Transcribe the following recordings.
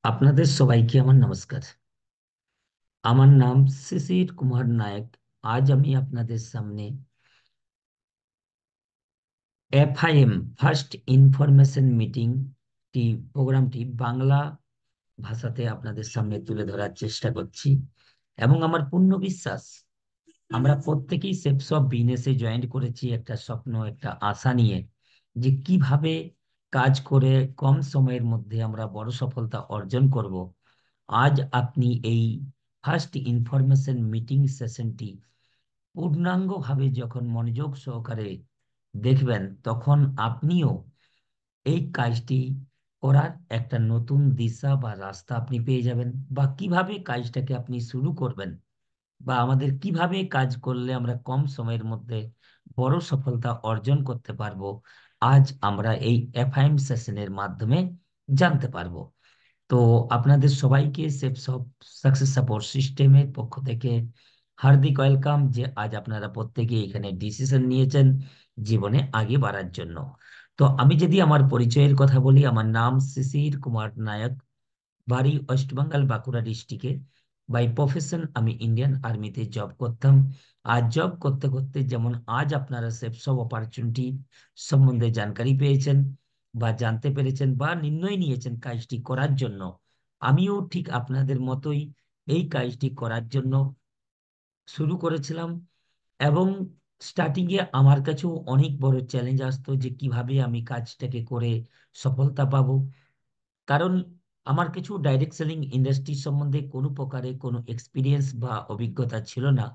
আপনাদের সবাইকে আমার নমস্কার। আমার নাম শিশির কুমার নায়ক। আজ আমি আপনাদের সামনে এফআইএম ফার্স্ট ইনফরমেশন মিটিং প্রোগ্রামটি বাংলা ভাষাতে আপনাদের সামনে তুলে ধরার চেষ্টা করছি এবং আমার পূর্ণ বিশ্বাস আমরা প্রত্যেকেই সেপস অফ বিজনেসে জয়েন করেছি একটা স্বপ্ন, একটা আশা নিয়ে যে কিভাবে কাজ করে কম সময়ের মধ্যে আমরা বড় সফলতা অর্জন করব। আজ আপনি এই ফার্স্ট ইনফরমেশন মিটিং সেশনটি পূর্ণাঙ্গভাবে যখন মনোযোগ সহকারে দেখবেন, তখন আপনিও এই কাজটি করার একটা নতুন দিশা বা রাস্তা আপনি পেয়ে যাবেন, বা কিভাবে কাজটাকে আপনি শুরু করবেন, বা আমাদের কিভাবে কাজ করলে আমরা কম সময়ের মধ্যে বড় সফলতা অর্জন করতে পারবো। আজ আমরা এই এফআইএম সেশনের মাধ্যমে জানতে পারবো। তো আপনাদের সবাইকে সেপস অফ সাকসেস সাপোর্ট সিস্টেমের পক্ষ থেকে হার্দিক ওয়েলকাম, যে আজ আপনারা প্রত্যেকে এখানে ডিসিশন নিয়েছেন জীবনে আগে বাড়ার জন্য। তো আমি যদি আমার পরিচয়ের কথা বলি, আমার নাম শিশির কুমার নায়ক, বাড়ি ওয়েস্ট বেঙ্গল বাঁকুড়া ডিস্ট্রিক্টে। বাই প্রফেশন আমি ইন্ডিয়ান আর্মিতে জব করতাম। আর জব করতে করতে যেমন আজ আপনারা সেপস অফ অপরচুনিটি সম্বন্ধে জানকারি পেয়েছেন বা জানতে পেরেছেন বা নির্ণয় নিয়েছেন কাজটি করার জন্য, আমিও ঠিক আপনাদের মতোই এই কাজটি করার জন্য শুরু করেছিলাম। এবং স্টার্টিং এ আমার কাছেও অনেক বড় চ্যালেঞ্জ আসতো যে কিভাবে আমি কাজটাকে করে সফলতা পাবো, কারণ আমার কিছু ডাইরেক্ট সেলিং ইন্ডাস্ট্রি সম্বন্ধে কোনো প্রকারে কোনো এক্সপিরিয়েন্স বা অভিজ্ঞতা ছিল না।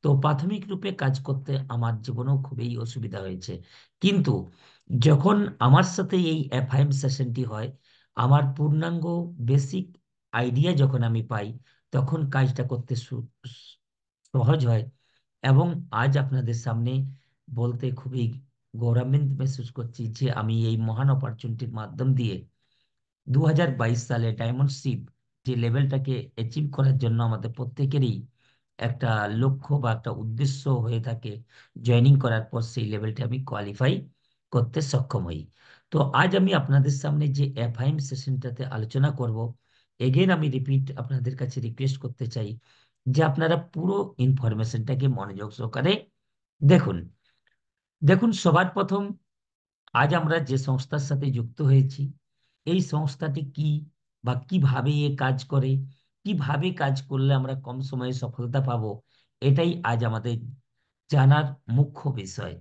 তো প্রাথমিক রূপে কাজ করতে আমার জীবনেও খুবই অসুবিধা হয়েছে। কিন্তু যখন আমার সাথে এই এফআইএম সেশনটি হয়, আমার পূর্ণাঙ্গ বেসিক আইডিয়া যখন আমি পাই, তখন কাজটা করতে সহজ হয়। এবং আজ আপনাদের সামনে বলতে খুবই গৌরবান্বিত মেহসুস করছি যে আমি এই মহান অপরচুনিটির মাধ্যম দিয়ে 2022 সালে ডায়মন্ড শিপ যে লেভেলটাকে অ্যাচিভ করার জন্য আমাদের প্রত্যেকেরই একটা লক্ষ্য বা একটা উদ্দেশ্য হয়ে থাকে, জয়েনিং করার পর সেই লেভেলটা আমি কোয়ালিফাই করতে সক্ষম হই। তো আজ আমি আপনাদের সামনে যে এফআইএম সেশনটাতে আলোচনা করব, এগেন আমি রিপিট আপনাদের কাছে রিকোয়েস্ট করতে চাই যে আপনারা পুরো ইনফরমেশনটাকে মনোযোগ সহকারে দেখুন। দেখুন, সবার প্রথম আজ আমরা যে সংস্থার সাথে যুক্ত হয়েছি, এই সংস্থাটি কি বা কিভাবে এ কাজ করে, কিভাবে কাজ করলে আমরা কম সময়ে সফলতা পাবো, এটাই আজ আমাদের জানার মুখ্য বিষয়।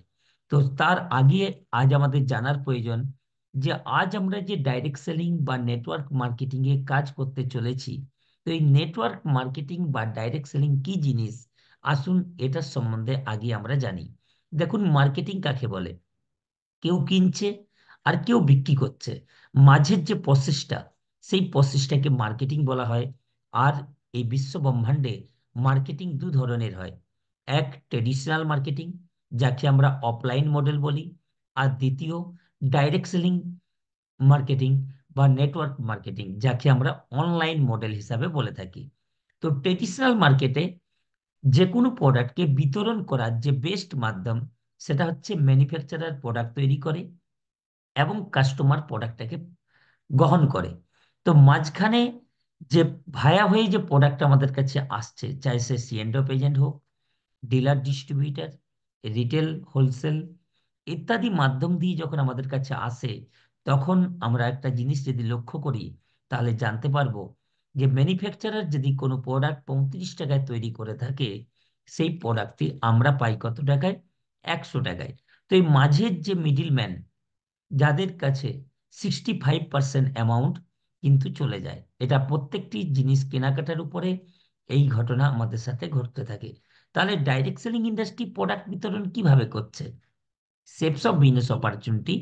তো তার আগে আজ আমাদের জানার প্রয়োজন যে আজ আমরা যে ডাইরেক্ট সেলিং বা নেটওয়ার্ক মার্কেটিং এ কাজ করতে চলেছি, তো এই নেটওয়ার্ক মার্কেটিং বা ডাইরেক্ট সেলিং কি জিনিস, আসুন এটার সম্বন্ধে আগে আমরা জানি। দেখুন, মার্কেটিং কাকে বলে? কেউ কিনছে আর কেউ বিক্রি করছে, মাঝের যে প্রসেসটা, সেই প্রসেসটাকে মার্কেটিং বলা হয়। আর এই বিশ্ব ব্রহ্মাণ্ডে মার্কেটিং দু ধরনের হয়। এক ট্রেডিশনাল মার্কেটিং, যাকে আমরা অফলাইন মডেল বলি, আর দ্বিতীয় ডাইরেক্ট সেলিং মার্কেটিং বা নেটওয়ার্ক মার্কেটিং, যাকে আমরা অনলাইন মডেল হিসাবে বলে থাকি। তো ট্রেডিশনাল মার্কেটে যে কোনো প্রোডাক্টকে বিতরণ করার যে বেস্ট মাধ্যম, সেটা হচ্ছে ম্যানুফ্যাকচারার প্রোডাক্ট তৈরি করে এবং কাস্টমার প্রোডাক্টটাকে গ্রহণ করে। তো মাঝখানে যে ভায়া হয়ে যে প্রোডাক্ট আমাদের কাছে আসছে, চাই সে সিএন্ড অফ এজেন্ট হোক, ডিলার ডিস্ট্রিবিউটার, রিটেল, হোলসেল ইত্যাদি মাধ্যম দিয়ে যখন আমাদের কাছে আসে, তখন আমরা একটা জিনিস যদি লক্ষ্য করি, তাহলে জানতে পারবো যে ম্যানুফ্যাকচারার যদি কোনো প্রোডাক্ট 35 টাকায় তৈরি করে থাকে, সেই প্রোডাক্টটি আমরা পাই কত টাকায়? 100 টাকায়। তো এই মাঝের যে মিডিলম্যান, যাদের কাছে 65% অ্যামাউন্ট কিন্তু চলে যায়, এটা প্রত্যেকটি জিনিস কেনাকাটার উপরে এই ঘটনা আমাদের সাথে ঘটতে থাকে। তাহলে ডাইরেক্ট সেলিং ইন্ডাস্ট্রি প্রোডাক্ট বিতরণ কিভাবে করছে? সেপস অফ বিজনেস অপরচুনিটি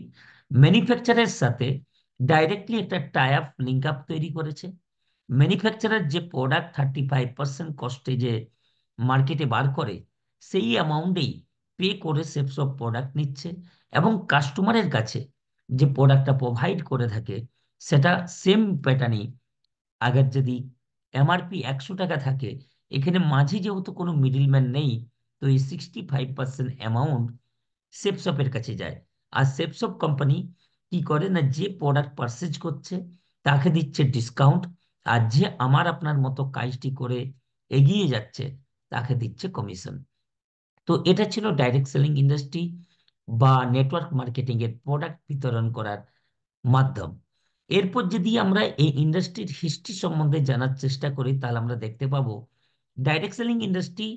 ম্যানুফ্যাকচারের সাথে ডাইরেক্টলি একটা টাই আপ লিঙ্ক আপ তৈরি করেছে। ম্যানুফ্যাকচারার যে প্রোডাক্ট 35% কস্টে যে মার্কেটে বার করে, সেই অ্যামাউন্টেই পে করে সেপস অফ প্রোডাক্ট নিচ্ছে। এবং কাস্টমারের কাছে যে প্রোডাক্টটা প্রোভাইড করে থাকে, সেটা সেম প্যাটার্নই। আগের যদি এমআরপি 100 টাকা থাকে, এখানে মাঝে যেহেতু কোনো মিডিলম্যান নেই, তো এই 65% অ্যামাউন্ট সেপসপের কাছে যায়। আর সেপসপ কোম্পানি কি করে না, যে প্রোডাক্ট পারচেজ করছে তাকে দিচ্ছে ডিসকাউন্ট, আর যে আমার আপনার মতো কাজটি করে এগিয়ে যাচ্ছে তাকে দিচ্ছে কমিশন। তো এটা ছিল ডাইরেক্ট সেলিং ইন্ডাস্ট্রি বা নেটওয়ার্ক মার্কেটিং এর প্রোডাক্ট বিতরণ করার মাধ্যম। এরপর যদি আমরা এই ইন্ডাস্ট্রির হিস্ট্রি সম্বন্ধে জানার চেষ্টা করি তাহলে আমরা দেখতে পাবো ডাইরেক্ট সেলিং ইন্ডাস্ট্রি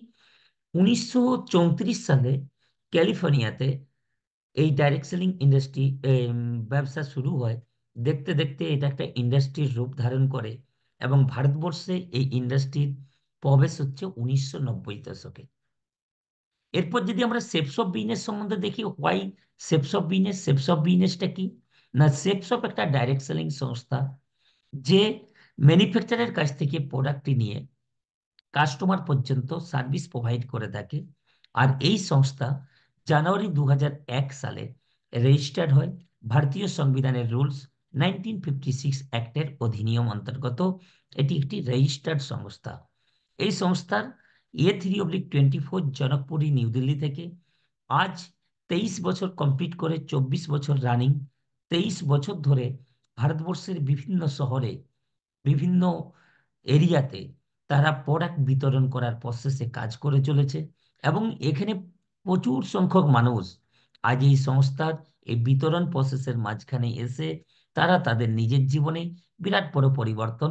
1934 সালে ক্যালিফোর্নিয়াতে এই ডাইরেক্ট সেলিং ইন্ডাস্ট্রি ব্যবসা শুরু হয়। দেখতে দেখতে এটা একটা ইন্ডাস্ট্রির রূপ ধারণ করে এবং ভারতবর্ষে এই ইন্ডাস্ট্রির প্রবেশ হচ্ছে 1990 দশকে। এরপর যদি আমরা শেপস অফ বিজনেস সম্বন্ধে দেখি, why shapes of business, shapes of বিজনেসটা কি? না, শেপস অফ একটা ডাইরেক্ট সেলিং সংস্থা যে ম্যানুফ্যাকচারের কাছ থেকে প্রোডাক্টটি নিয়ে কাস্টমার পর্যন্ত সার্ভিস প্রোভাইড করে থাকে। আর এই সংস্থা জানুয়ারি 2001 সালে রেজিস্টার্ড হয় ভারতীয় সংবিধানের রুলস 1956 অ্যাক্টের অধিনিয়ম অন্তর্গত। এটি একটি রেজিস্টার্ড সংস্থা। এই সংস্থার A3/24 জনকপুরী নিউ দিল্লি থেকে আজ 23 বছর কমপ্লিট করে 24 বছর রানিং। 23 বছর ধরে ভারতবর্ষের বিভিন্ন শহরে, বিভিন্ন এরিয়াতে তারা প্রোডাক্ট বিতরণ করার প্রসেসে কাজ করে চলেছে। এবং এখানে প্রচুর সংখ্যক মানুষ আজ এই সংস্থার এই বিতরণ প্রসেসের মাঝখানে এসে তারা তাদের নিজের জীবনে বিরাট বড় পরিবর্তন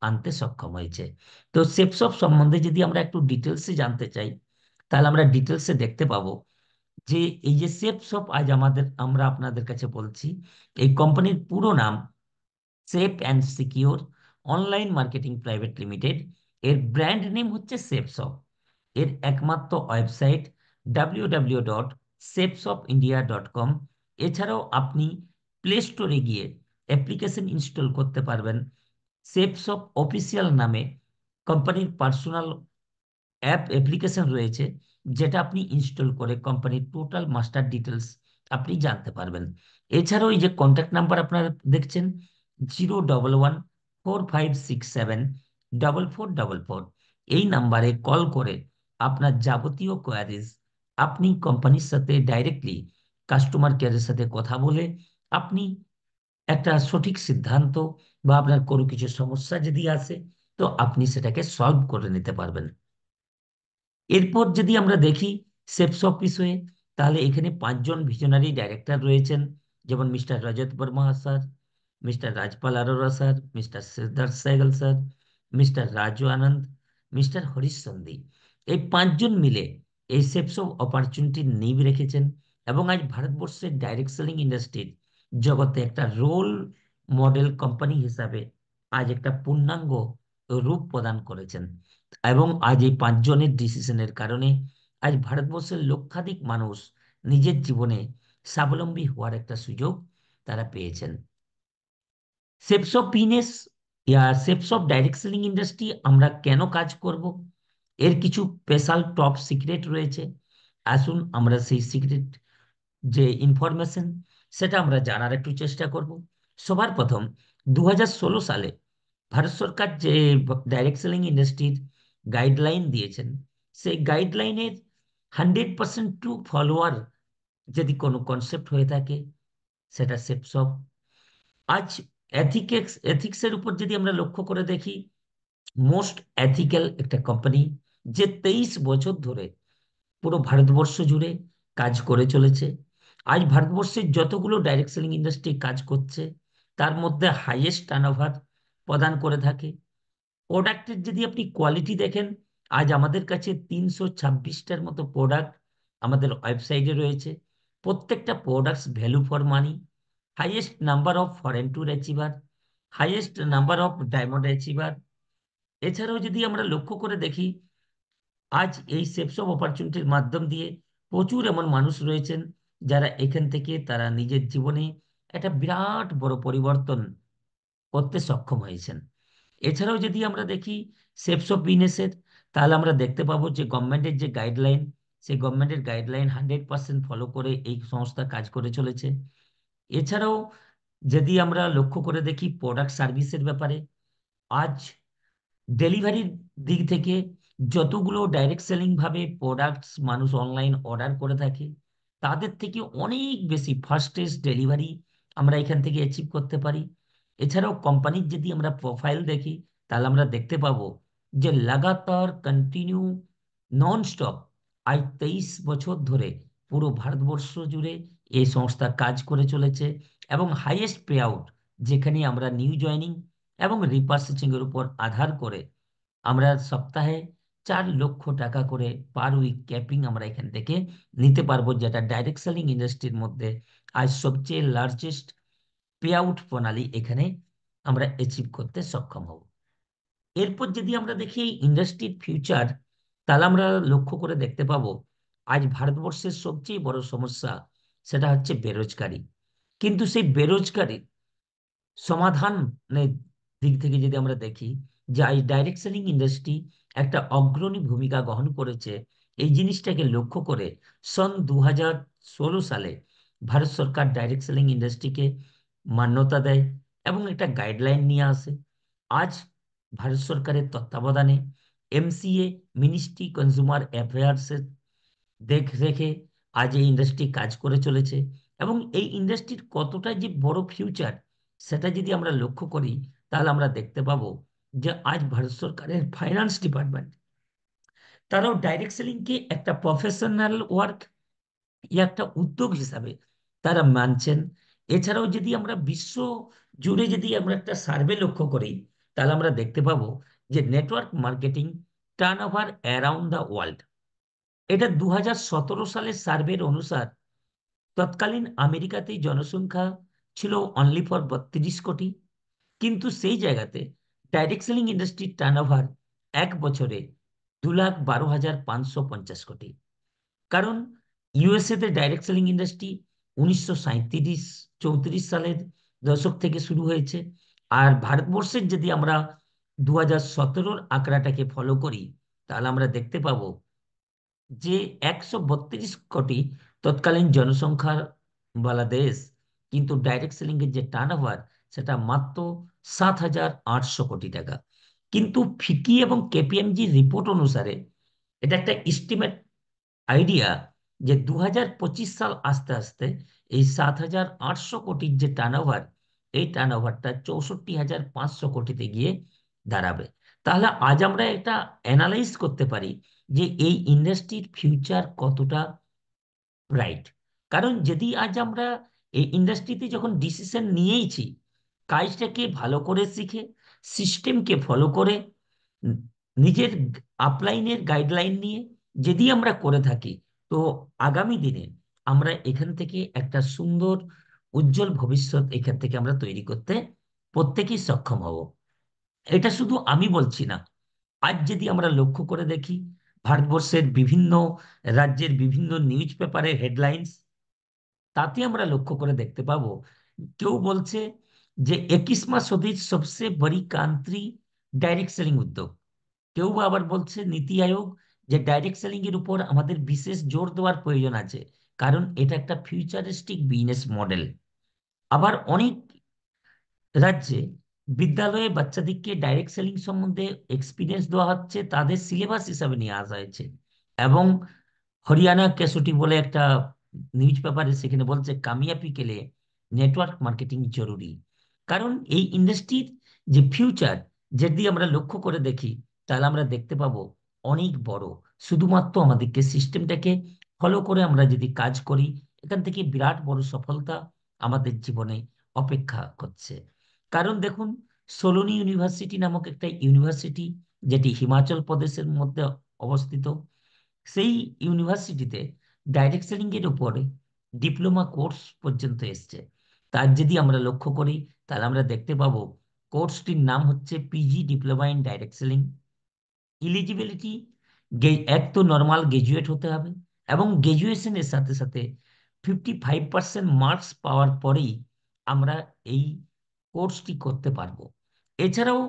আনতে সক্ষম হয়েছে। তো সেপসপ সম্বন্ধে যদি আমরা একটু ডিটেলসে জানতে চাই তাহলে আমরা ডিটেলসে দেখতে পাবো যে এই যে সেপসপ আজ আমরা আপনাদের কাছে বলছি, এই কোম্পানির পুরো নাম safe and secure online marketing private limited. এর ব্র্যান্ড নেম হচ্ছে সেফসপ। এর একমাত্র ওয়েবসাইট www.safesofindia.com। এছাড়াও আপনি প্লে স্টোরে গিয়ে অ্যাপ্লিকেশন ইনস্টল করতে পারবেন সেফসপ অফিসিয়াল নামে। কোম্পানির পার্সোনাল অ্যাপ্লিকেশন রয়েছে যেটা আপনি ইনস্টল করে কোম্পানির টোটাল মাস্টার ডিটেলস আপনি জানতে পারবেন। এছাড়াও এই যে কন্ট্যাক্ট নাম্বার আপনারা দেখছেন 01145674444, এই নাম্বারে কল করে আপনার যাবতীয় কোয়ারিজ আপনি কোম্পানির সাথে ডাইরেক্টলি কাস্টমার কেয়ারের সাথে কথা বলে আপনি একটা সঠিক সিদ্ধান্ত বা আপনার কোনো কিছু সমস্যা যদি আসে তো আপনি সেটাকে সলভ করে নিতে পারবেন। এরপর যদি আমরা দেখি সেপসপ বিষয়ে তাহলে এখানে 5জন ভিশনারি ডাইরেক্টর রয়েছেন, যেমন mister Rajat Barma sir, mister Rajpal Arora sir, mister Siddharth Sehgal sir, mister Raju Anand, mister Harish Sandhi. এই 5জন মিলে এই সেপসপ অপরচুনিটির নীঁভ রেখেছেন এবং আজ ভারতবর্ষের ডাইরেক্ট সেলিং ইন্ডাস্ট্রির জগতে একটা রোল মডেল কোম্পানি হিসাবে আজ একটা পূর্ণাঙ্গ রূপ প্রদান করেছেন। এবং আজ এই 5জনের ডিসিশনের কারণে আজ ভারতবর্ষের লক্ষাধিক মানুষ নিজের জীবনে স্বাবলম্বী হওয়ার একটা সুযোগ তারা পেয়েছেন। Steps of business steps of direct selling industry আমরা কেন কাজ করব, এর কিছু স্পেশাল টপ সিক্রেট রয়েছে। আসুন আমরা সেই সিক্রেট যে ইনফরমেশন সেটা আমরা জানার একটু চেষ্টা করব। সবার প্রথম 2016 সালে ভারত সরকার যে ডাইরেক্ট সেলিং ইন্ডাস্ট্রির গাইডলাইন দিয়েছেন, সেই গাইডলাইনের 100% টু ফলোয়ার যদি কোনো কনসেপ্ট হয়ে থাকে সেটা সেপসপ। আজ এথিক্সের উপর যদি আমরা লক্ষ্য করে দেখি, মোস্ট এথিক্যাল একটা কোম্পানি যে 23 বছর ধরে পুরো ভারতবর্ষ জুড়ে কাজ করে চলেছে। আজ ভারতবর্ষের যতগুলো ডাইরেক্ট সেলিং ইন্ডাস্ট্রি কাজ করছে তার মধ্যে হাইয়েস্ট টার্নওভার প্রদান করে থাকে। প্রোডাক্টের যদি আপনি কোয়ালিটি দেখেন, আজ আমাদের কাছে 326টার মতো প্রোডাক্ট আমাদের ওয়েবসাইটে রয়েছে। প্রত্যেকটা products value for money, highest number of foreign tour achiever, highest number of diamond achiever. এছাড়াও যদি আমরা লক্ষ্য করে দেখি, আজ এই সেপস অফ অপরচুনিটির মাধ্যম দিয়ে প্রচুর এমন মানুষ রয়েছেন যারা এখান থেকে তারা নিজের জীবনে একটা বিরাট বড় পরিবর্তন করতে সক্ষম হয়েছেন। এছাড়াও যদি আমরা দেখি সেপস অফ বিজনেসের, তাহলে আমরা দেখতে পাবো যে গভর্নমেন্টের যে গাইডলাইন, সেই গভর্নমেন্টের গাইডলাইন 100% ফলো করে এই সংস্থা কাজ করে চলেছে। এছাড়াও যদি আমরা লক্ষ্য করে দেখি প্রোডাক্ট সার্ভিসের ব্যাপারে, আজ ডেলিভারির দিক থেকে যতগুলো ডাইরেক্ট সেলিং ভাবে প্রোডাক্টস মানুষ অনলাইন অর্ডার করে থাকে তাদের থেকে অনেক বেশি ফাস্টেস্ট ডেলিভারি আমরা এখান থেকে অ্যাচিভ করতে পারি। এছাড়াও কোম্পানির যদি আমরা প্রোফাইল দেখি তাহলে আমরা দেখতে পাবো যে লাগাতার কন্টিনিউ নন স্টপ আজ 23 বছর ধরে পুরো ভারতবর্ষ জুড়ে এই সংস্থা কাজ করে চলেছে, এবং হাইয়েস্ট পে আউট, যেখানে আমরা নিউ জয়নিং এবং রিপার্সেচিং এর উপর আধার করে আমরা সপ্তাহে 4 লক্ষ টাকা করে পার উইক ক্যাপিং আমরা এখান থেকে নিতে পারবো, যেটা ডাইরেক্ট সেলিং ইন্ডাস্ট্রির মধ্যে আজ সবচেয়ে লার্জেস্ট পে আউট প্রণালী এখানে আমরা অ্যাচিভ করতে সক্ষম হব। এরপর যদি আমরা দেখি ইন্ডাস্ট্রির ফিউচার, তাহলে আমরা লক্ষ্য করে দেখতে পাবো আজ ভারতবর্ষের সবচেয়ে বড় সমস্যা সেটা হচ্ছে বেরোজগারি। কিন্তু সেই বেরোজগারি সমাধানের দিক থেকে যদি আমরা দেখি যে এই ডাইরেক্ট সেলিং ইন্ডাস্ট্রি একটা অগ্রণী ভূমিকা গ্রহণ করেছে, এই জিনিসটাকে লক্ষ্য করে সন 2016 সালে ভারত সরকার ডাইরেক্ট সেলিং ইন্ডাস্ট্রিকে মান্যতা দেয় এবং একটা গাইডলাইন নিয়ে আসে। আজ ভারত সরকারের তত্ত্বাবধানে এমসিএ, মিনিস্ট্রি কনজিউমার অ্যাফেয়ার্সের দেখ রেখে আজ এই ইন্ডাস্ট্রি কাজ করে চলেছে, এবং এই ইন্ডাস্ট্রির কতটা যে বড় ফিউচার সেটা যদি আমরা লক্ষ্য করি, তাহলে আমরা দেখতে পাবো যে আজ ভারত সরকারের ফাইন্যান্স ডিপার্টমেন্ট তারাও ডাইরেক্ট সেলিংকে একটা প্রফেশনাল ওয়ার্ক, একটা উদ্যোগ হিসাবে তারা মানছেন। এছাড়াও যদি আমরা বিশ্ব জুড়ে যদি আমরা একটা সার্ভে লক্ষ্য করি, তাহলে আমরা দেখতে পাবো যে network marketing turnover around the world, এটা 2017 সালের সার্ভের অনুসার তৎকালীন আমেরিকাতেই জনসংখ্যা ছিল অনলি ফর 32 কোটি, কিন্তু সেই জায়গাতে ডাইরেক্ট সেলিং ইন্ডাস্ট্রির টার্নওভার এক বছরে 2,12,550 কোটি। কারণ ইউএসএ তে ডাইরেক্ট সেলিং ইন্ডাস্ট্রি 1937-34 সালের দশক থেকে শুরু হয়েছে, আর ভারতবর্ষের যদি আমরা 2017-র আঁকড়াটাকে ফলো করি, তাহলে আমরা দেখতে পাবো যে 132 কোটি তৎকালীন জনসংখ্যার বলা দেশ, কিন্তু ডাইরেক্ট সেলিং এর যে টার্নওভার সেটা মাত্র 7,800 কোটি টাকা। কিন্তু ফিকি এবং কেপিএমজি রিপোর্ট অনুসারে এটা একটা এস্টিমেট আইডিয়া যে 2025 সাল আসতে আসতে এই 7,800 কোটির যে টার্নওভার, এই টার্নওভারটা 64,500 কোটিতে গিয়ে দাঁড়াবে। তাহলে আজ আমরা এটা অ্যানালাইজ করতে পারি যে এই ইন্ডাস্ট্রির ফিউচার কতটা ব্রাইট। কারণ যদি আজ আমরা এই ইন্ডাস্ট্রিতে যখন ডিসিশন নিয়েইছি, কাজটাকে ভালো করে শিখে সিস্টেমকে ফলো করে উম, নিজের আপলাইনের গাইডলাইন নিয়ে যদি আমরা করে থাকি, তো আগামী দিনে আমরা এখান থেকে একটা সুন্দর উজ্জ্বল ভবিষ্যৎ এখান থেকে আমরা তৈরি করতে প্রত্যেকেই সক্ষম হব। এটা শুধু আমি বলছি না, আজ যদি আমরা লক্ষ্য করে দেখি ভারতবর্ষের বিভিন্ন রাজ্যের বিভিন্ন নিউজ পেপারের হেডলাইন্স, তাতে আমরা লক্ষ্য করে দেখতে পাবো কেউ বলছে যে 21वां সদীর সবচেয়ে বড়ি কান্ট্রি ডাইরেক্ট সেলিং উদ্যোগ, কেউ বা আবার বলছে নীতি আয়োগ যে ডাইরেক্ট সেলিং এর উপর আমাদের বিশেষ জোর দেওয়ার প্রয়োজন আছে, কারণ এটা একটা ফিউচারিস্টিক বিজনেস মডেল। আবার অনেক রাজ্যে বিদ্যালয়ে বাচ্চাদেরকে ডাইরেক্ট সেলিং সম্বন্ধে এক্সপিরিয়েন্স দেওয়া হচ্ছে, তাদের সিলেবাস হিসাবে নিয়ে আসা হয়েছে। এবং হরিয়ানা কেসুটি বলে একটা নিউজ পেপারে সেখানে বলছে কামিয়াবি के लिए নেটওয়ার্ক মার্কেটিং জরুরি। কারণ এই ইন্ডাস্ট্রির যে ফিউচার যদি আমরা লক্ষ্য করে দেখি, তাহলে আমরা দেখতে পাবো অনেক বড়। শুধুমাত্র আমাদেরকে সিস্টেমটাকে ফলো করে আমরা যদি কাজ করি, এখান থেকে বিরাট বড় সফলতা আমাদের জীবনে অপেক্ষা করছে। কারণ দেখুন, সোলোনি ইউনিভার্সিটি নামক একটা ইউনিভার্সিটি যেটি হিমাচল প্রদেশের মধ্যে অবস্থিত, সেই ইউনিভার্সিটিতে ডাইরেক্ট সেলিং এর উপরে ডিপ্লোমা কোর্স পর্যন্ত এসছে। তার যদি আমরা লক্ষ্য করি, তাহলে আমরা দেখতে পাবো কোর্সটির নাম হচ্ছে PG diploma in direct selling. Eligibility, এক তো নর্মাল গ্রাজুয়েট হতে হবে, এবং গ্রাজুয়েশনের সাথে সাথে 55% মার্কস পাওয়ার পরেই আমরা এই কোর্সটি করতে পারবো। এছাড়াও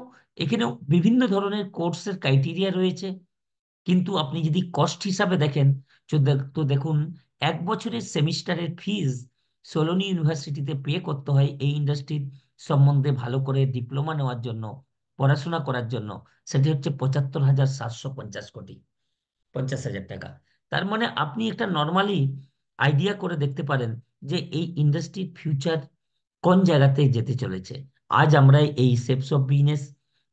এখানে বিভিন্ন ধরনের কোর্সের ক্রাইটেরিয়া রয়েছে, কিন্তু আপনি যদি কস্ট হিসাবে দেখেন, তো দেখুন 1 বছরের সেমিস্টারের ফিজ সোলোনি ইউনিভার্সিটিতে পে করতে হয় এই ইন্ডাস্ট্রির সম্বন্ধে ভালো করে ডিপ্লোমা নেওয়ার জন্য, পড়াশোনা করার জন্য। সেটি হচ্ছে 75,750 কোটি, 50,000 টাকা। তার মানে আপনি একটা নর্মালি আইডিয়া করে দেখতে পারেন যে এই ইন্ডাস্ট্রির ফিউচার কোন জায়গাতে যেতে চলেছে। আজ আমরা এই শেপস অফ বিজনেস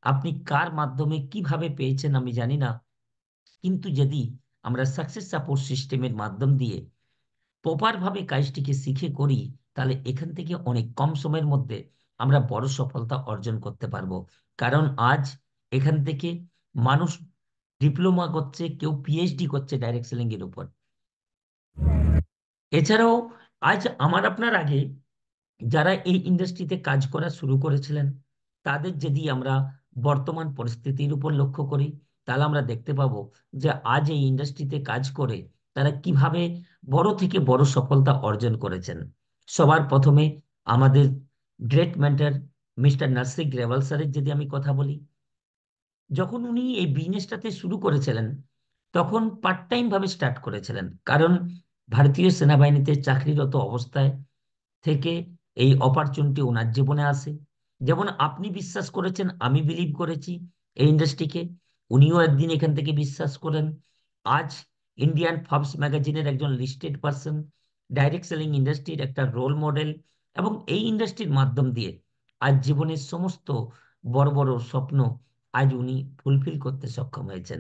আপনি কার মাধ্যমে কিভাবে পেয়েছেন আমি জানি না, কিন্তু যদি আমরা সাকসেস সাপোর্ট সিস্টেমের মাধ্যম দিয়ে প্রপার ভাবে কাজটিকে শিখে করি, তাহলে এখান থেকে অনেক কম সময়ের মধ্যে আমরা বড় সফলতা অর্জন করতে পারবো। কারণ আজ এখান থেকে মানুষ ডিপ্লোমা করছে, কেউ পিএইচডি করছে ডাইরেক্ট সেলিং এর উপর। এছাড়াও আজ আমার আপনার আগে যারা এই ইন্ডাস্ট্রিতে কাজ করা শুরু করেছিলেন, তাদের যদি আমরা বর্তমান পরিস্থিতির উপর লক্ষ্য করি, তাহলে আমরা দেখতে পাবো যে আজ এই ইন্ডাস্ট্রিতে কাজ করে তারা কিভাবে বড় থেকে বড় সফলতা অর্জন করেছেন। সবার প্রথমে আমাদের গ্রেট মেন্টর মিস্টার নাসির গ্রেভাল স্যারের যদি আমি কথা বলি, যখন উনি এই বিজনেসটাতে শুরু করেছিলেন, তখন পার্ট টাইম ভাবে স্টার্ট করেছিলেন। কারণ ভারতীয় সেনাবাহিনীতে চাকরিরত অবস্থায় থেকে এই অপরচুনিটি ওনার জীবনে আসে। যেমন আপনি বিশ্বাস করেছেন, আমি বিলিভ করেছি এই ইন্ডাস্ট্রিকে, উনিও একদিন এখান থেকে বিশ্বাস করেন। আজ ইন্ডিয়ান ফর্বস ম্যাগাজিনের একজন লিস্টেড পার্সন, ডাইরেক্ট সেলিং ইন্ডাস্ট্রির একটা রোল মডেল, এবং এই ইন্ডাস্ট্রির মাধ্যম দিয়ে আজ জীবনের সমস্ত বড় বড় স্বপ্ন আজ উনি ফুলফিল করতে সক্ষম হয়েছেন।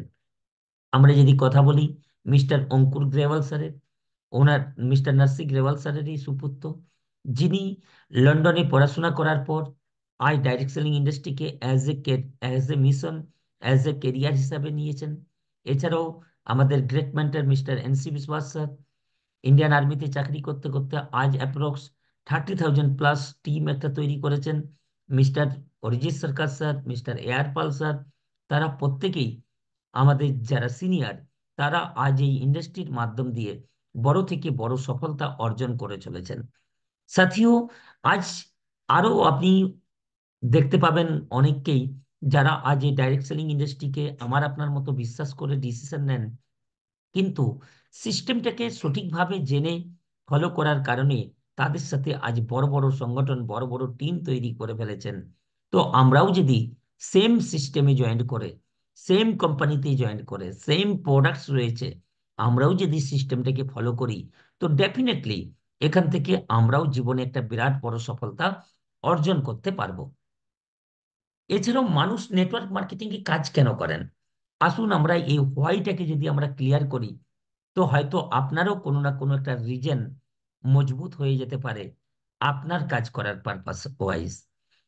আমরা যদি কথা বলি মিস্টার অঙ্কুর গ্রেওয়াল স্যারের, ওনার মিস্টার নার্সি গ্রেওয়াল স্যারেরই সুপুত্র, যিনি লন্ডনে পড়াশোনা করার পর আজ ডাইরেক্ট সেলিং ইন্ডাস্ট্রিকে as a mission, as a career হিসাবে নিয়েছেন। এছাড়াও আমাদের great mentor mister N C Biswas sir, Indian আর্মিতে চাকরি করতে করতে আজ অ্যাপ্রক্স 30,000 প্লাস টিম একটা তৈরি করেছেন। মিস্টার অরিজিৎ সরকার স্যার, মিস্টার এয়ার পাল স্যার, তারা প্রত্যেকেই আমাদের যারা সিনিয়র, তারা আজ এই ইন্ডাস্ট্রির মাধ্যম দিয়ে বড় থেকে বড় সফলতা অর্জন করে চলেছেন। সাথীও আজ আরো আপনি দেখতে পাবেন অনেককেই, যারা আজ এই ডাইরেক্ট সেলিং ইন্ডাস্ট্রিকে আমার আপনার মতো বিশ্বাস করে ডিসিশন নেন, কিন্তু সিস্টেমটাকে সঠিকভাবে জেনে ফলো করার কারণে তাদের সাথে আজ বড় বড় সংগঠন, বড় বড় টিম তৈরি করে ফেলেছেন। তো আমরাও যদি সেম সিস্টেমে জয়েন করে, সেম কোম্পানিতে জয়েন করে, সেম প্রোডাক্টস রয়েছে, আমরাও যদি সিস্টেমটাকে ফলো করি, তো ডেফিনেটলি এখান থেকে আমরাও জীবনে একটা বিরাট বড় সফলতা অর্জন করতে পারবো। এছাড়াও মানুষ নেটওয়ার্ক মার্কেটিং এ কাজ কেন করেন, আসুন আমরা এই হোয়াইটাকে যদি আমরা ক্লিয়ার করি, তো হয়তো আপনারও কোনো না কোনো একটা রিজন মজবুত হয়ে যেতে পারে আপনার কাজ করার পারপাস ওয়াইজ।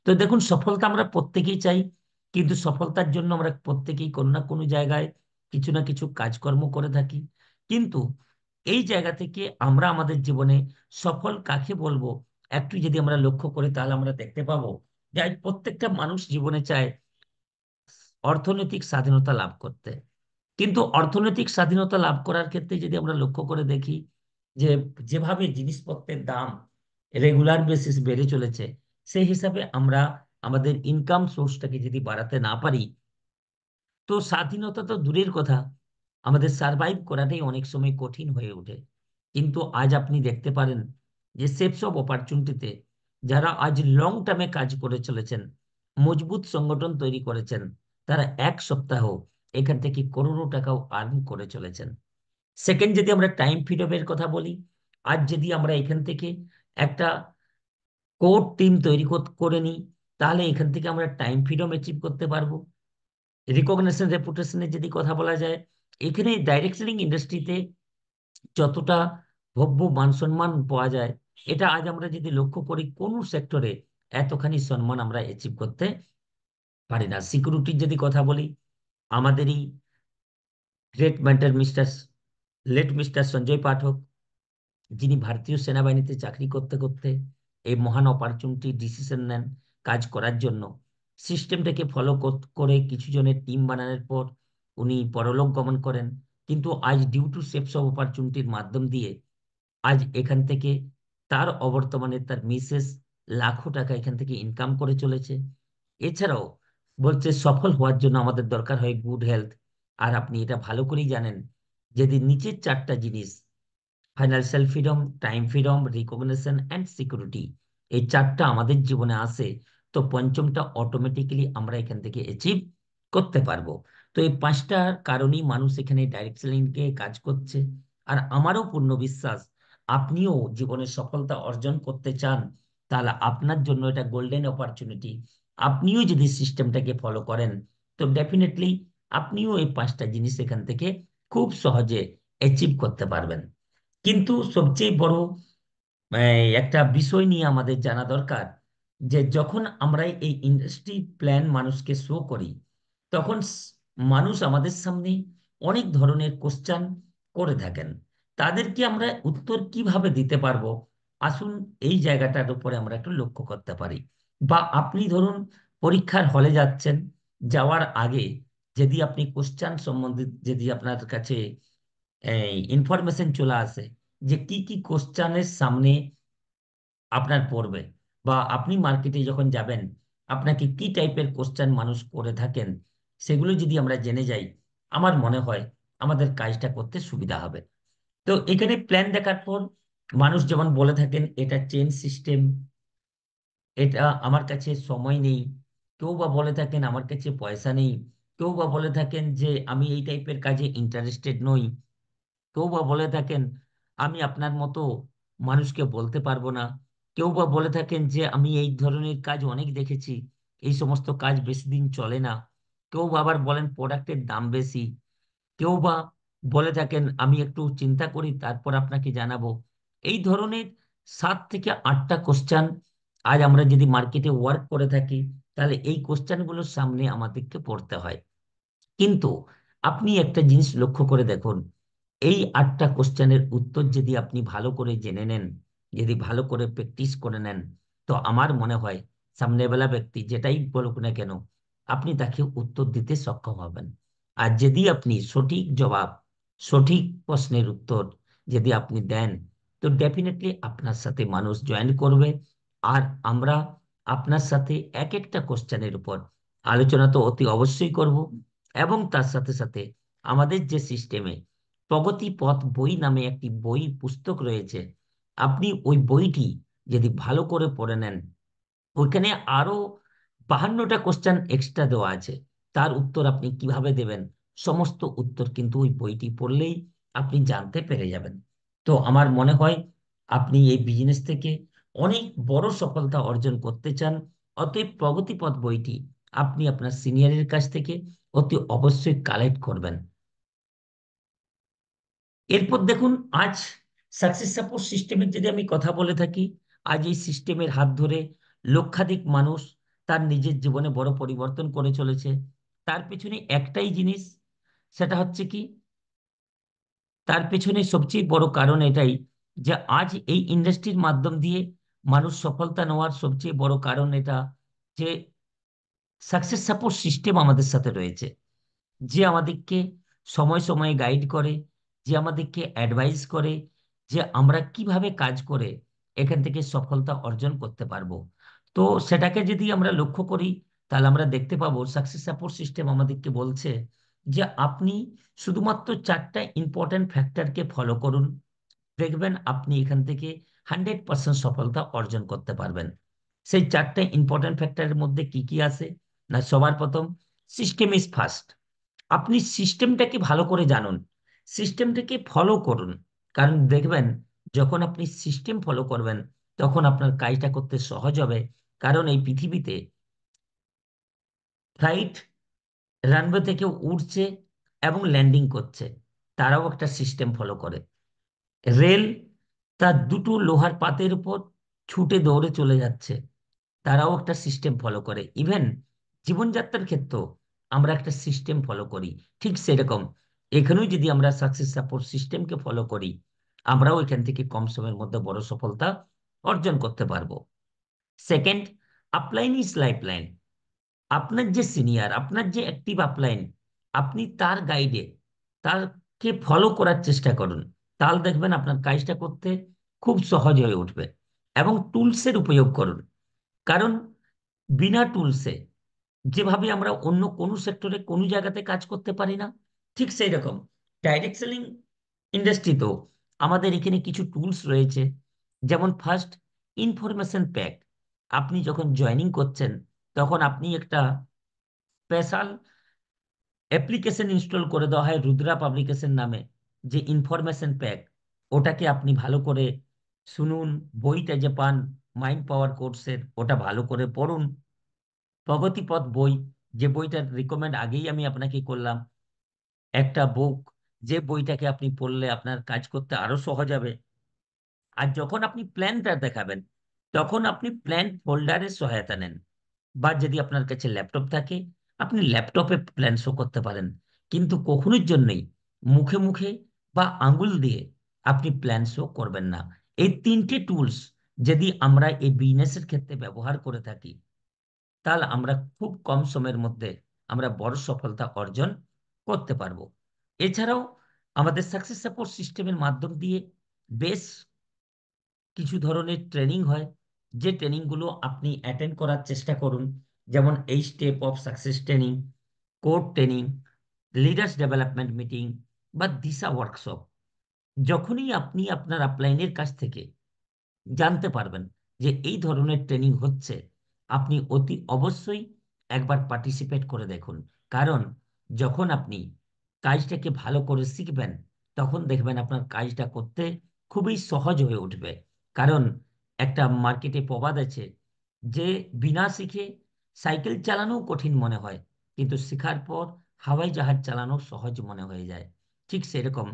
তো দেখুন, সফলতা আমরা প্রত্যেকেই চাই, কিন্তু সফলতার জন্য আমরা প্রত্যেকেই কোনো না কোনো জায়গায় কিছু না কিছু কাজকর্ম করে থাকি। কিন্তু এই জায়গা থেকে আমরা আমাদের জীবনে সফল কাকে বলবো, একটু যদি আমরা লক্ষ্য করি, তাহলে আমরা দেখতে পাবো যে আজ প্রত্যেকটা মানুষ জীবনে চায় অর্থনৈতিক স্বাধীনতা লাভ করতে। কিন্তু অর্থনৈতিক স্বাধীনতা লাভ করার ক্ষেত্রে যদি আমরা লক্ষ্য করে দেখি, যে যেভাবে জিনিসপত্রের দাম রেগুলার বেসিস বেড়ে চলেছে, সেই হিসাবে আমরা আমাদের ইনকাম সোর্সটাকে যদি বাড়াতে না পারি, তো স্বাধীনতা তো দূরের কথা, আমাদের সার্ভাইভ করাটাই অনেক সময় কঠিন হয়ে ওঠে। কিন্তু আজ আপনি দেখতে পারেন যে সেপস অফ অপরচুনিটিতে যারা আজ লং টার্মে কাজ করে চলেছেন, মজবুত সংগঠন তৈরি করেছেন, তারা এক সপ্তাহ এখান থেকে করোড়ো টাকাও আর্ন করে চলেছেন। সেকেন্ড, যদি আমরা টাইম ফ্রিডমের কথা বলি, আজ যদি আমরা এখান থেকে একটা কোর টিম তৈরি করে নিই, তাহলে এখান থেকে আমরা টাইম ফ্রিডম অ্যাচিভ করতে পারবো। রিকগনিশন রেপুটেশনের যদি কথা বলা যায়, এখানে ডাইরেক্ট সেলিং ইন্ডাস্ট্রিতে যতটা ভব্য মান সম্মান পাওয়া যায়, এটা আজ আমরা যদি লক্ষ্য করি কোন সেক্টরে এতখানি সম্মান আমরা অ্যাচিভ করতে পারি না। সিকিউরিটির যদি কথা বলি, আমাদেরই গ্রেট মেন্টর মিস্টার সঞ্জয় পাঠক, যিনি ভারতীয় সেনাবাহিনীতে চাকরি করতে করতে এই মহান অপরচুনিটি ডিসিশন নেন কাজ করার জন্য। সিস্টেমটাকে ফলো করে কিছু জনের টিম বানানোর পর উনি পরলোক গমন করেন। কিন্তু আজ ডিউ টু সেপস অফ অপরচুনিটির মাধ্যম দিয়ে আজ এখান থেকে তার অবর্তমানে তার মিসেস লাখো টাকা এখান থেকে ইনকাম করে চলেছে। এছাড়াও বলছে সফল হওয়ার জন্য আমাদের দরকার হয় গুড হেলথ। আর আপনি এটা ভালো করেই জানেন, যদি নিচের চারটা জিনিস, financial freedom, time freedom, recognition and security, এই চারটা আমাদের জীবনে আসে, তো পঞ্চমটা অটোমেটিক্যালি আমরা এখান থেকে অ্যাচিভ করতে পারবো। তো এই পাঁচটা কারণেই মানুষ এখানে ডাইরেক্ট সেলিংকে কাজ করছে। আর আমারও পূর্ণ বিশ্বাস, আপনিও জীবনে সফলতা অর্জন করতে চান, তাহলে আপনার জন্য এটা গোল্ডেন অপরচুনিটি। আপনিও যদি সিস্টেমটাকে ফলো করেন, তো ডেফিনেটলি আপনিও এই 5টা জিনিস এখান থেকে খুব সহজে অ্যাচিভ করতে পারবেন। কিন্তু সবচেয়ে বড় একটা বিষয় নিয়ে আমাদের জানা দরকার, যে যখন আমরা এই ইন্ডাস্ট্রি প্ল্যান মানুষকে শো করি, তখন মানুষ আমাদের সামনে অনেক ধরনের কোশ্চেন করে থাকেন। তাদেরকে আমরা উত্তর কিভাবে দিতে পারবো, আসুন এই জায়গাটার উপরে আমরা একটু লক্ষ্য করতে পারি। বা আপনি ধরুন পরীক্ষার হলে যাচ্ছেন, যাওয়ার আগে যদি আপনি কোশ্চেন সম্বন্ধে যদি আপনার কাছে ইনফরমেশন চলে আসে যে কি কি কোশ্চেনের সামনে আপনার পড়বে, বা আপনি মার্কেটে যখন যাবেন আপনাকে কি টাইপের কোশ্চেন মানুষ করে থাকেন, সেগুলো যদি আমরা জেনে যাই, আমার মনে হয় আমাদের কাজটা করতে সুবিধা হবে। তো এখানে প্ল্যান দেখার পর মানুষ যেমন বলে থাকেন এটা চেন সিস্টেম, এটা আমার কাছে সময় নেই, কেউ বা বলে থাকেন আমার কাছে পয়সা নেই, কেউ বা বলে থাকেন যে আমি এই টাইপের কাজে ইন্টারেস্টেড নই, কেউ বা বলে থাকেন আমি আপনার মতো মানুষকে বলতে পারবো না, কেউ বা বলে থাকেন যে আমি এই ধরনের কাজ অনেক দেখেছি, এই সমস্ত কাজ বেশি দিন চলে না, কেউ বা আবার বলেন প্রোডাক্টের দাম বেশি, কেউ বা বলে থাকেন আমি একটু চিন্তা করি তারপর আপনাকে জানাবো। এই ধরনের 7 থেকে 8টা কোশ্চেন আজ আমরা যদি মার্কেটে ওয়ার্ক করে থাকি, তাহলে এই কোশ্চেনগুলোর সামনে আমাদেরকে পড়তে হয়। কিন্তু আপনি একটা জিনিস লক্ষ্য করে দেখুন, এই 8টা কোশ্চেনের উত্তর যদি আপনি ভালো করে জেনে নেন, যদি ভালো করে প্র্যাকটিস করে নেন, তো আমার মনে হয় সামনেবেলা ব্যক্তি যেটাই বলুক না কেন, আপনি তাকে উত্তর দিতে সক্ষম হবেন। আর যদি আপনি সঠিক জবাব, সঠিক প্রশ্নের উত্তর যদি আপনি দেন, তো ডেফিনেটলি আপনার সাথে মানুষ জয়েন করবে। আর আমরা আপনার সাথে এক একটা কোশ্চেনের উপর আলোচনা তো অতি অবশ্যই করব। এবং তার সাথে সাথে আমাদের যে সিস্টেমে প্রগতি পথ বই নামে একটি বই পুস্তক রয়েছে, আপনি ওই বইটি যদি ভালো করে পড়ে নেন, ওইখানে আরো 52টা কোশ্চেন এক্সট্রা দেওয়া আছে। তার উত্তর আপনি কিভাবে দেবেন, সমস্ত উত্তর কিন্তু ওই বইটি পড়লেই আপনি জানতে পেরে যাবেন। তো আমার মনে হয় আপনি এই বিজনেস থেকে অনেক বড় সফলতা অর্জন করতে চান, অতএব প্রগতিপথ বইটি আপনি আপনার সিনিয়রের কাছ থেকে অতি অবশ্যই কালেক্ট করবেন। এরপর দেখুন, আজ সাকসেস সাপোর্ট সিস্টেমের যদি আমি কথা বলে থাকি, আজ এই সিস্টেমের হাত ধরে লক্ষাধিক মানুষ তার নিজের জীবনে বড় পরিবর্তন করে চলেছে। তার পেছনে একটাই জিনিস, সেটা হচ্ছে কি, তার পেছনে সবচেয়ে বড় কারণ এটাই যে আজ এই ইন্ডাস্ট্রির মাধ্যম দিয়ে মানুষ সফলতা নেওয়ার সবচেয়ে বড় কারণ এটা, যে সাকসেস সাপোর্ট সিস্টেম আমাদের সাথে রয়েছে, যে আমাদেরকে সময় সময়ে গাইড করে, যে আমাদেরকে অ্যাডভাইস করে, যে আমরা কিভাবে কাজ করে এখান থেকে সফলতা অর্জন করতে পারবো। তো সেটাকে যদি আমরা লক্ষ্য করি, তাহলে আমরা দেখতে পাবো সাকসেস সাপোর্ট সিস্টেম আমাদেরকে বলছে যে আপনি শুধুমাত্র 4টা ইম্পর্ট্যান্ট ফ্যাক্টরকে ফলো করুন, দেখবেন আপনি এখান থেকে 100% সফলতা অর্জন করতে পারবেন। সেই 4টা ইম্পর্ট্যান্ট ফ্যাক্টরের মধ্যে কি কি আছে, না সবার প্রথম, সিস্টেম ইজ ফার্স্ট। আপনি সিস্টেমটাকে ভালো করে জানুন, সিস্টেমটাকে ফলো করুন। কারণ দেখবেন যখন আপনি সিস্টেম ফলো করবেন, তখন আপনার কাজটা করতে সহজ হবে। কারণ এই পৃথিবীতে ফ্লাইট রানওয়ে থেকে উঠছে এবং ল্যান্ডিং করছে, তারাও একটা সিস্টেম ফলো করে। রেল তার দুটো লোহার পাতের উপর ছুটে দৌড়ে চলে যাচ্ছে, তারাও একটা সিস্টেম ফলো করে। ইভেন জীবনযাত্রার ক্ষেত্রেও আমরা একটা সিস্টেম ফলো করি, ঠিক সেরকম এখানেও যদি আমরা সাকসেস সাপোর্ট সিস্টেমকে ফলো করি, আমরাও এখান থেকে কম সময়ের মধ্যে বড় সফলতা অর্জন করতে পারবো। Second, upline is lifeline. আপনার যে সিনিয়র, আপনার যে অ্যাক্টিভ আপলাইন, আপনি তার গাইডে তারকে ফলো করার চেষ্টা করুন, তাহলে দেখবেন আপনার কাজটা করতে খুব সহজ হয়ে উঠবে। এবং টুলসের উপয়োগ করুন, কারণ বিনা টুলসে যেভাবে আমরা অন্য কোনো সেক্টরে কোনো জায়গাতে কাজ করতে পারি না, ঠিক সেই রকম ডাইরেক্ট সেলিং ইন্ডাস্ট্রিতেও আমাদের এখানে কিছু টুলস রয়েছে। যেমন ফার্স্ট, ইনফরমেশন প্যাক। আপনি যখন জয়েনিং করছেন, তখন আপনি একটা স্পেশাল অ্যাপ্লিকেশন ইনস্টল করে দেওয়া হয় রুদ্রা পাবলিকেশন নামে, যে ইনফরমেশন প্যাক, ওটাকে আপনি ভালো করে শুনুন, বইটা যে পান মাইন্ড পাওয়ার কোর্সের, ওটা ভালো করে পড়ুন। প্রগতিপথ বই, যে বইটার রিকমেন্ড আগেই আমি আপনাকে করলাম, একটা বুক, যে বইটাকে আপনি পড়লে আপনার কাজ করতে আরো সহজ হবে। আর যখন আপনি প্ল্যানটা দেখাবেন, তখন আপনি প্ল্যান ফোল্ডারের সহায়তা নেন, বা যদি আপনার কাছে ল্যাপটপ থাকে, আপনি ল্যাপটপে প্ল্যান শো করতে পারেন। কিন্তু কখনোর জন্যই মুখে মুখে বা আঙ্গুল দিয়ে আপনি প্ল্যান শো করবেন না। এই তিনটে টুলস যদি আমরা এই বিজনেসের ক্ষেত্রে ব্যবহার করে থাকি, তাহলে আমরা খুব কম সময়ের মধ্যে আমরা বড় সফলতা অর্জন করতে পারবো। এছাড়াও আমাদের সাকসেস সাপোর্ট সিস্টেমের মাধ্যম দিয়ে বেশ কিছু ধরনের ট্রেনিং হয়, যে ট্রেনিংগুলো আপনি অ্যাটেন্ড করার চেষ্টা করুন। যেমন এই step of success training, code training, leaders development meeting বা দিশা ওয়ার্কশপ। যখনই আপনি আপনার আপলাইনের কাছ থেকে জানতে পারবেন যে এই ধরনের ট্রেনিং হচ্ছে, আপনি অতি অবশ্যই একবার পার্টিসিপেট করে দেখুন। কারণ যখন আপনি কাজটাকে ভালো করে শিখবেন, তখন দেখবেন আপনার কাজটা করতে খুবই সহজ হয়ে উঠবে। কারণ একটা মার্কেটে প্রবাদ আছে যে বিনা শিখে সাইকেল চালানো কঠিন মনে হয়, কিন্তু শেখার পর হাওয়াই জাহাজ চালানো সহজ মনে হয়ে যায়। ঠিক সেরকম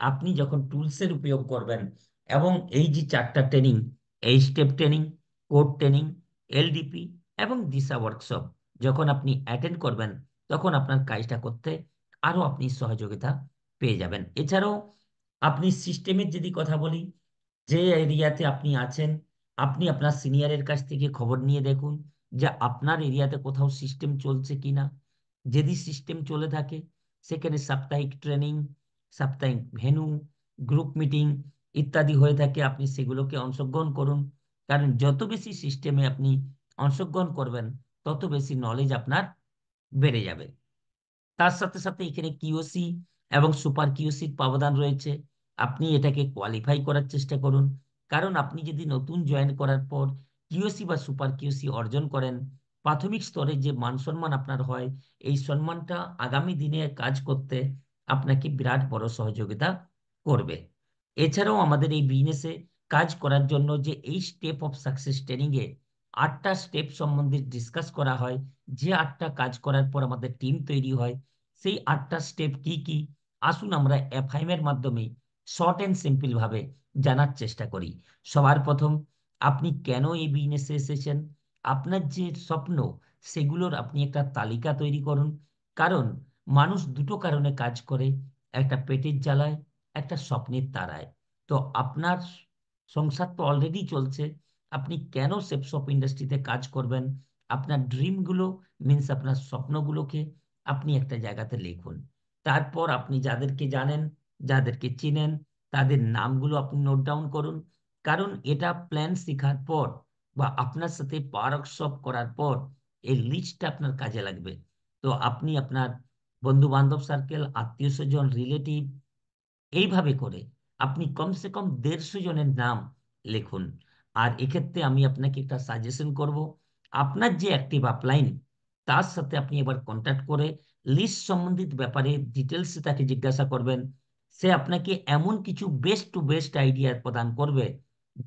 আপনি যখন টুলসের উপয়োগ করবেন, এবং এই যে চারটা ট্রেনিং, এই step training, code training, LDP এবং দিশা ওয়ার্কশপ যখন আপনি অ্যাটেন্ড করবেন, তখন আপনার কাজটা করতে আরো আপনি সহযোগিতা পেয়ে যাবেন। এছাড়াও আপনি সিস্টেমের যদি কথা বলি, যে এরিয়াতে আপনি আছেন, আপনি আপনার সিনিয়রের কাছ থেকে খবর নিয়ে দেখুন যে আপনার এরিয়াতে কোথাও সিস্টেম চলছে কিনা। যদি সিস্টেম চলে থাকে, সেখানে সাপ্তাহিক ট্রেনিং, সাপ্তাহিক ভেন্যু, গ্রুপ মিটিং ইত্যাদি হয়ে থাকে, আপনি সেগুলোকে অংশগ্রহণ করুন। কারণ যত বেশি সিস্টেমে আপনি অংশগ্রহণ করবেন, তত বেশি নলেজ আপনার বেড়ে যাবে। তার সাথে সাথে এখানে কিউসি এবং সুপার কিউসির ব্যবধান রয়েছে। আপনি এটাকে কোয়ালিফাই করার চেষ্টা করুন। কারণ আপনি যদি নতুন জয়েন করার পর কিউসি বা সুপার কিউসি অর্জন করেন, প্রাথমিক স্তরে যে মান সম্মান আপনার হয়, এই সম্মানটা আগামী দিনে কাজ করতে আপনাকে বিরাট বড় সহযোগিতা করবে। এছাড়াও আমাদের এই বিজনেসে কাজ করার জন্য যে এই স্টেপ অফ সাকসেস ট্রেনিং এ 8টা স্টেপ সম্বন্ধে ডিসকাস করা হয়, যে 8টা কাজ করার পর আমাদের টিম তৈরি হয়, সেই 8টা স্টেপ কি কি, আসুন আমরা এফআইএম এর মাধ্যমে শর্ট এন্ড সিম্পল ভাবে জানার চেষ্টা করি। সবার প্রথম, আপনি কেন এই বিজনেসে এসেছেন, আপনার যে স্বপ্ন, সেগুলোর আপনি একটা তালিকা তৈরি করুন। কারণ মানুষ দুটো কারণে কাজ করে, একটা পেটের জ্বালায়, একটা স্বপ্নের তাড়ায়। তো আপনার সংসার তো অলরেডি চলছে, আপনি কেন সেফ শপ ইন্ডাস্ট্রিতে কাজ করবেন? আপনার ড্রিমগুলো, মিন্স আপনার স্বপ্নগুলোকে আপনি একটা জায়গাতে লিখুন। তারপর আপনি যাদেরকে জানেন, যাদেরকে চিনেন, তাদের নামগুলো আপনি নোট ডাউন করুন। কারণ এটা প্ল্যান শেখার পর বা আপনার সাথে ওয়ার্কশপ করার পর এই লিস্টটা আপনার কাজে লাগবে। তো আপনি আপনার বন্ধু বান্ধব সার্কেল, আত্মীয় স্বজন, রিলেটিভ, এইভাবে করে আপনি কমসে কম 150 জনের নাম লিখুন। আর এক্ষেত্রে আমি আপনাকে একটা সাজেশন করব, আপনার যে অ্যাক্টিভ আপলাইন, তার সাথে আপনি এবার কন্ট্যাক্ট করে লিস্ট সম্বন্ধিত ব্যাপারে ডিটেলসে তাকে জিজ্ঞাসা করবেন। সে আপনাকে এমন কিছু বেস্ট টু বেস্ট আইডিয়া প্রদান করবে,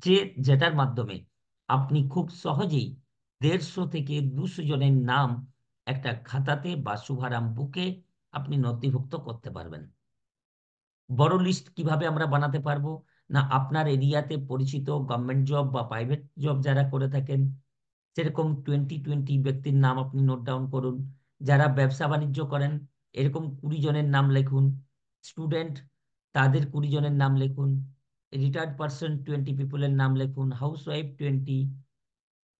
যে যেটার মাধ্যমে আপনি খুব সহজেই 150 থেকে 200 জনের নাম একটা খাতাতে বা শুভারাম বুকে আপনি নথিভুক্ত করতে পারবেন। বড় লিস্ট কিভাবে আমরা বানাতে পারবো? না, আপনার এরিয়াতে পরিচিত গভর্নমেন্ট জব বা প্রাইভেট জব যারা করে থাকেন, সেরকম 20-20 ব্যক্তির নাম আপনি নোট ডাউন করুন। যারা ব্যবসা বাণিজ্য করেন, এরকম 20 জনের নাম লিখুন। স্টুডেন্ট, তাদের 20 জনের নাম লিখুন। রিটায়ার্ড পার্সন 20 পিপলের নাম লিখুন। হাউস ওয়াইফ 20,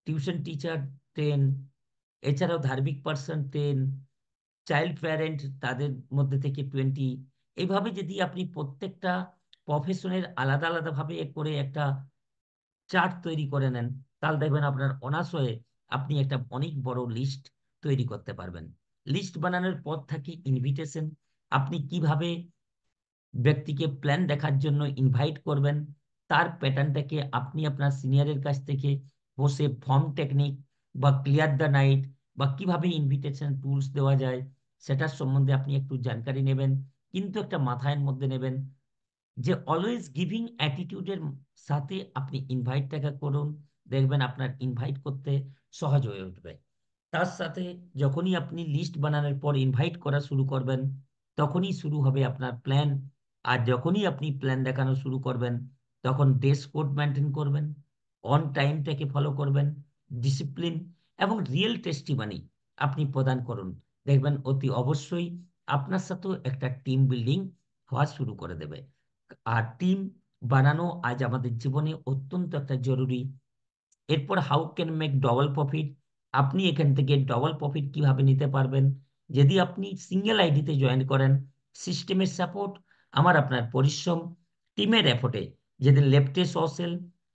টিউশন টিচার 10, এছাড়াও ধার্মিক পার্সন 10, চাইল্ড প্যারেন্ট তাদের মধ্যে থেকে 20। এইভাবে যদি আপনি প্রত্যেকটা প্রফেশনের আলাদা আলাদা ভাবে করে একটা চার্ট তৈরি করে নেন, তাহলে দেখবেন আপনার অনার্স হয়ে আপনি একটা অনেক বড় লিস্ট তৈরি করতে পারবেন। লিস্ট বানানোর পর থাকে ইনভিটেশন। আপনি কিভাবে ব্যক্তিকে প্ল্যান দেখার জন্য ইনভাইট করবেন, তার প্যাটার্নটাকে আপনি আপনার সিনিয়রের কাছ থেকে বসে ফর্ম টেকনিক বা ক্লিয়ার দ্য নাইট বা কিভাবে ইনভিটেশন টুলস দেওয়া যায়, সেটার সম্বন্ধে আপনি একটু জানকারি নেবেন। কিন্তু একটা মাথায় মধ্যে নেবেন যে অলওয়েজ গিভিং অ্যাটিটিউডের সাথে আপনি ইনভাইটটাকে করুন, দেখবেন আপনার ইনভাইট করতে সহজ হয়ে উঠবে। তার সাথে যখনই আপনি লিস্ট বানানোর পর ইনভাইট করা শুরু করবেন, তখনই শুরু হবে আপনার প্ল্যান। আর যখনই আপনি প্ল্যান দেখানো শুরু করবেন, তখন ড্রেস কোড মেনটেন করবেন, অন টাইমটাকে ফলো করবেন, ডিসিপ্লিন এবং রিয়েল টেস্টিমানি আপনি প্রদান করুন। দেখবেন অতি অবশ্যই আপনার সাথেও একটা টিম বিল্ডিং হওয়া শুরু করে দেবে। আর টিম বানানো আজ আমাদের জীবনে অত্যন্ত একটা জরুরি। এরপর how can make double profit. আপনি এখান থেকে ডবল প্রফিট কিভাবে নিতে পারবেন? যদি আপনি সিঙ্গেল আইডিতে জয়েন করেন, সিস্টেমের সাপোর্ট, আমার আপনার পরিশ্রম, টিমের এফোর্টে যেদিন লেফটে সসেল,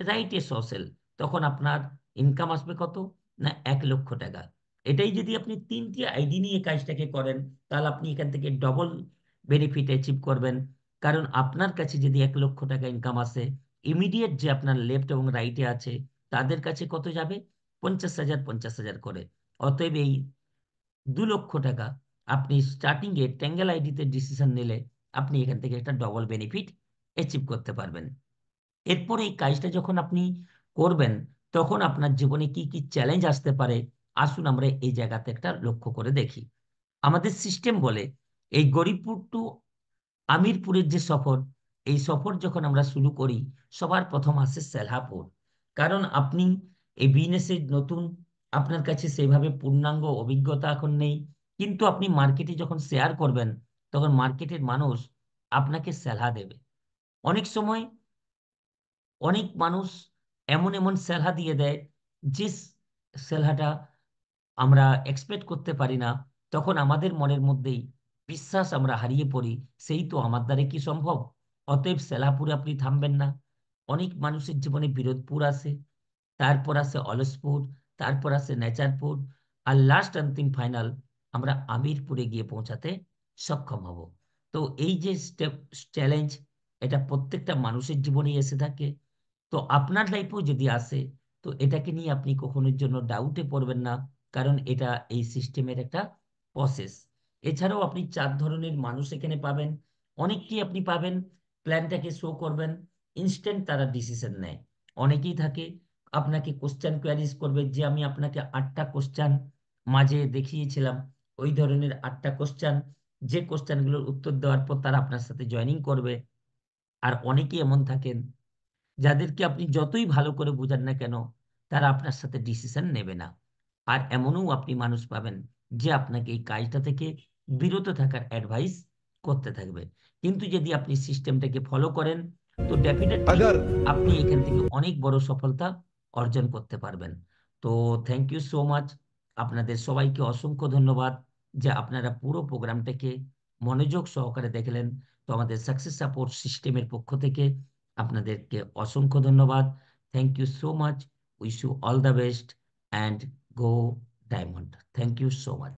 রাইটে সসেল, তখন আপনার ইনকাম আসবে কত? না 1 লক্ষ টাকা। এটাই যদি আপনি 3টি আইডি নিয়ে কাজটাকে করেন, তাহলে আপনি এখান থেকে ডবল বেনিফিট অ্যাচিভ করবেন। কারণ আপনার কাছে যদি 1 লক্ষ টাকা ইনকাম আসে, ইমিডিয়েট যে আপনার লেফট এবং রাইটে আছে তাদের কাছে কত যাবে? 50,000 50,000 করে। অতএব এই 2 লক্ষ টাকা আপনি স্টার্টিং এ ট্যাঙ্গেল আইডিতে ডিসিশন নিলে আপনি এখান থেকে একটা ডবল বেনিফিট অ্যাচিভ করতে পারবেন। এরপর এই কাজটা যখন আপনি করবেন, তখন আপনার জীবনে কি কি চ্যালেঞ্জ আসতে পারে, আসুন আমরা এই জায়গাতে একটা লক্ষ্য করে দেখি। আমাদের সিস্টেম বলে এই গরিবপুর টু আমিরপুরের যে সফর, এই সফর যখন আমরা শুরু করি, সবার প্রথম আসে সেলহাপুর। কারণ আপনি এই বিজনেসে নতুন, আপনার কাছে সেভাবে পূর্ণাঙ্গ অভিজ্ঞতা এখন নেই, কিন্তু আপনি মার্কেটে যখন শেয়ার করবেন, তখন মার্কেটের মানুষ আপনাকে সেলহা দেবে। অনেক সময় অনেক মানুষ এমন এমন সেলহা দিয়ে দেয়, যে সেলহাটা আমরা এক্সপেক্ট করতে পারি না। তখন আমাদের মনের মধ্যেই বিশ্বাস আমরা হারিয়ে পড়ি, সেই তো আমার দ্বারা কি সম্ভব। অতএব সেলাপুরে আপনি থামবেন না। অনেক মানুষের জীবনে বিরোধপুর আসে, তারপর আসে অলসপুর, তারপর আসে নেচারপুর, আর লাস্ট অন্তিম ফাইনাল আমরা আমিরপুরে গিয়ে পৌঁছাতে সক্ষম হব। তো এই যে স্টেপ চ্যালেঞ্জ, এটা প্রত্যেকটা মানুষের জীবনেই এসে থাকে। তো আপনার লাইফেও যদি আসে, তো এটাকে নিয়ে আপনি কখনোর জন্য ডাউটে পড়বেন না। কারণ এটা এই সিস্টেমের একটা প্রসেস। এছাড়াও আপনি 4 ধরনের মানুষ এখানে পাবেন। অনেককেই আপনি পাবেন প্ল্যানটাকে শো করবেন, ইনস্ট্যান্ট তারা ডিসিশন নেয়। অনেকেই থাকে আপনাকে কোশ্চেন কোয়ারিজ করবে, যে আমি আপনাকে 8টা কোশ্চেন মাঝে দেখিয়েছিলাম, ওই ধরনের 8টা কোশ্চেন, যে কোশ্চেনগুলোর উত্তর দেওয়ার পর তারা আপনার সাথে জয়েনিং করবে। আর অনেকেই এমন থাকেন যাদেরকে আপনি যতই ভালো করে বোঝান না কেন, তারা আপনার সাথে ডিসিশন নেবে না। আর এমনও আপনি মানুষ পাবেন যে আপনাকে এই কাজটা থেকে বিরত থাকার অ্যাডভাইস করতে থাকবে। কিন্তু যদি আপনি সিস্টেমটাকে ফলো করেন, তো ডেফিনেটলি अगर আপনি এখান থেকে অনেক বড় সফলতা অর্জন করতে পারবেন। তো থ্যাংক ইউ সো মাচ। আপনাদের সবাইকে অসংখ্য ধন্যবাদ যে আপনারা পুরো প্রোগ্রামটাকে মনোযোগ সহকারে দেখলেন। তো আমাদের সাকসেস সাপোর্ট সিস্টেমের পক্ষ থেকে আপনাদেরকে অসংখ্য ধন্যবাদ। Thank you so much. Wish you all the best and go diamond. Thank you so much.